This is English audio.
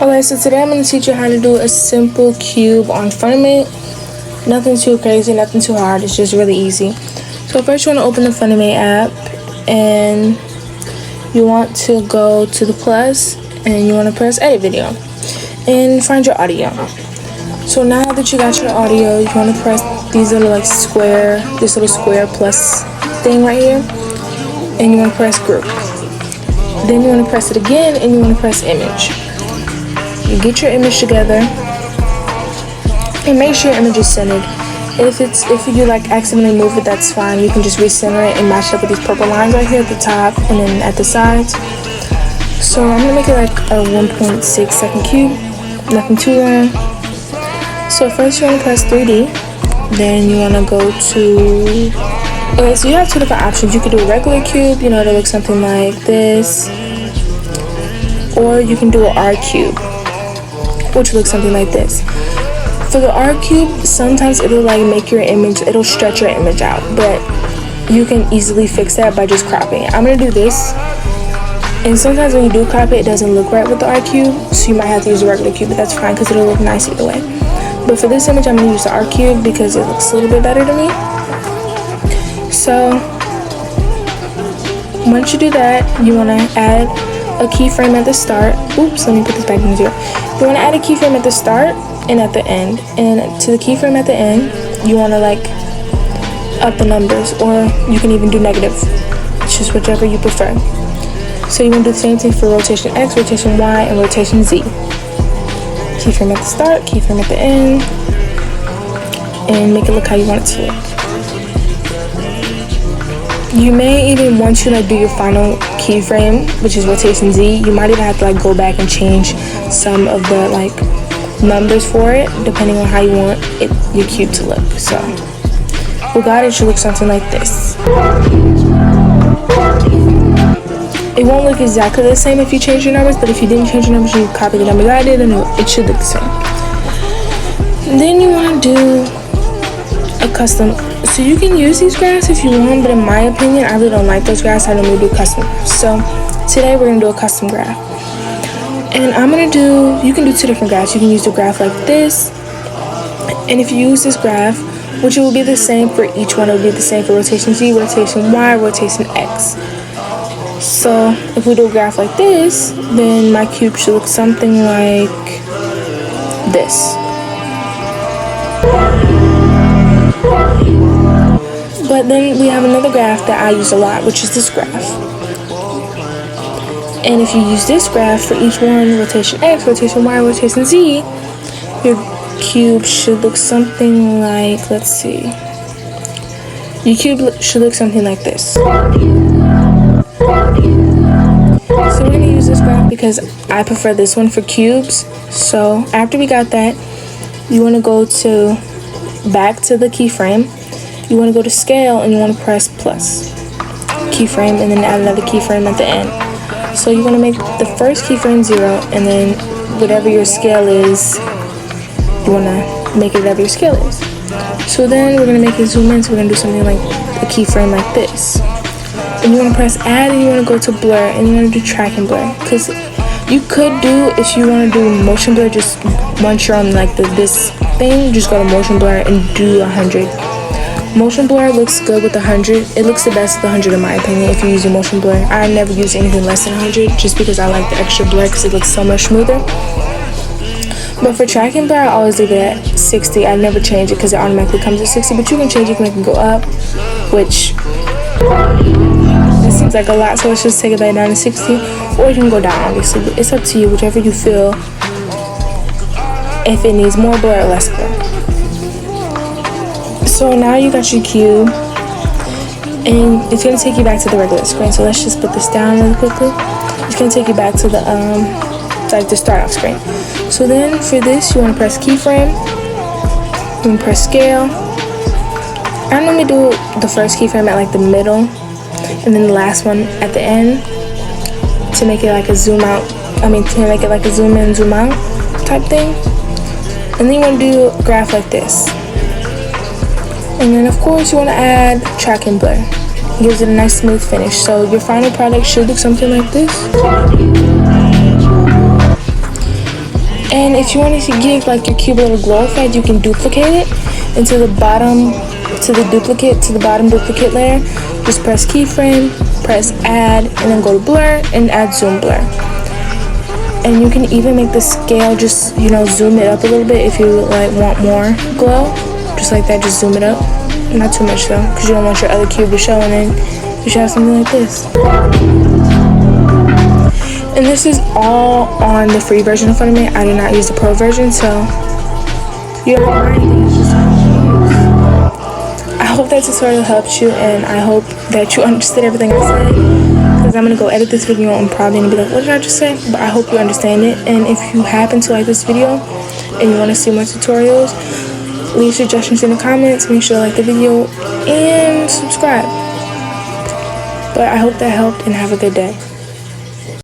Okay, so today I'm going to teach you how to do a simple cube on Funimate. Nothing too crazy, nothing too hard, it's just really easy. So first you want to open the Funimate app, and you want to go to the plus, and you want to press edit video, and find your audio. So now that you got your audio, you want to press these little this little square plus thing right here, and you want to press group. Then you want to press it again, and you want to press image. You get your image together and make sure your image is centered. If you like accidentally move it, that's fine. You can just recenter it and match it up with these purple lines right here at the top and then at the sides. So I'm gonna make it like a 1.6 second cube, nothing too long. So first you want to press 3D, then you want to go to, okay, so you have two different options. You could do a regular cube, you know, to look something like this, or you can do an R cube, which looks something like this. For the R cube, sometimes it'll like make your image, it'll stretch your image out, but you can easily fix that by just cropping it. I'm gonna do this, and sometimes when you do crop it, it doesn't look right with the R cube, so you might have to use a regular cube, but that's fine because it'll look nice either way. But for this image, I'm gonna use the R cube because it looks a little bit better to me. So once you do that, you wanna add a keyframe at the start. Oops, let me put this back in 0. You want to add a keyframe at the start and at the end, and to the keyframe at the end you want to like up the numbers, or you can even do negative, just whichever you prefer. So you want to do the same thing for rotation X, rotation Y, and rotation Z. Keyframe at the start, keyframe at the end, and make it look how you want it to look. You may even, once you like do your final keyframe, which is rotation Z, you might even have to like go back and change some of the like numbers for it, depending on how you want your cube to look. So we got it should look something like this. It won't look exactly the same if you change your numbers, but if you didn't change your numbers, you copy the numbers I did, and it should look the same. And then you want to do a custom. So you can use these graphs if you want, but in my opinion, I really don't like those graphs. I normally do custom graphs. So today we're gonna do a custom graph, and you can do two different graphs. You can use the graph like this, and if you use this graph, which it will be the same for each one, it will be the same for rotation Z, rotation Y, rotation X. So if we do a graph like this, then my cube should look something like this. But then we have another graph that I use a lot, which is this graph. And if you use this graph for each one, rotation X, rotation Y, rotation Z, your cube should look something like, let's see. Your cube should look something like this. So we're going to use this graph because I prefer this one for cubes. So after we got that, you want to go back to the keyframe. You want to go to scale, and you want to press plus keyframe, and then add another keyframe at the end. So you want to make the first keyframe 0, and then whatever your scale is, you want to make it whatever your scale is. So then we're going to make it zoom in, so we're going to do something like a keyframe like this. And you want to press add, and you want to go to blur, and you want to do track and blur, because you could do, if you want to do motion blur, just once you're on like this thing, just go to motion blur and do 100. Motion blur looks good with 100. It looks the best with 100 in my opinion if you use your motion blur. I never use anything less than 100 just because I like the extra blur because it looks so much smoother. But for track and blur, I always leave it at 60. I never change it because it automatically comes at 60, but you can change it, you can make it go up, which it seems like a lot, so let's just take it back down to 60, or you can go down obviously, but it's up to you, whichever you feel, if it needs more blur or less blur. So now you got your cube, and it's going to take you back to the regular screen. So let's just put this down really quickly. It's going to take you back to the start off screen. So then for this, you want to press keyframe, you want to press scale. I normally do the first keyframe at like the middle, and then the last one at the end to make it like a zoom out. To make it like a zoom in, zoom out type thing. And then you want to do a graph like this. And then of course you want to add track and blur. It gives it a nice smooth finish. So your final product should look something like this. And if you wanted to give like your cube a little glow effect, you can duplicate it into the bottom, to the bottom duplicate layer. Just press keyframe, press add, and then go to blur and add zoom blur. And you can even make the scale, just, you know, zoom it up a little bit if you like want more glow. Just like that, just zoom it up. Not too much though, because you don't want your other cube to show, and then you should have something like this. And this is all on the free version of Funimate. I did not use the pro version, so you don't have anything. It's just I hope that tutorial helped you, and I hope that you understood everything I said, because I'm going to go edit this video and probably going to be like, what did I just say? But I hope you understand it. And if you happen to like this video and you want to see more tutorials, leave suggestions in the comments. Make sure to like the video and subscribe. But I hope that helped, and have a good day.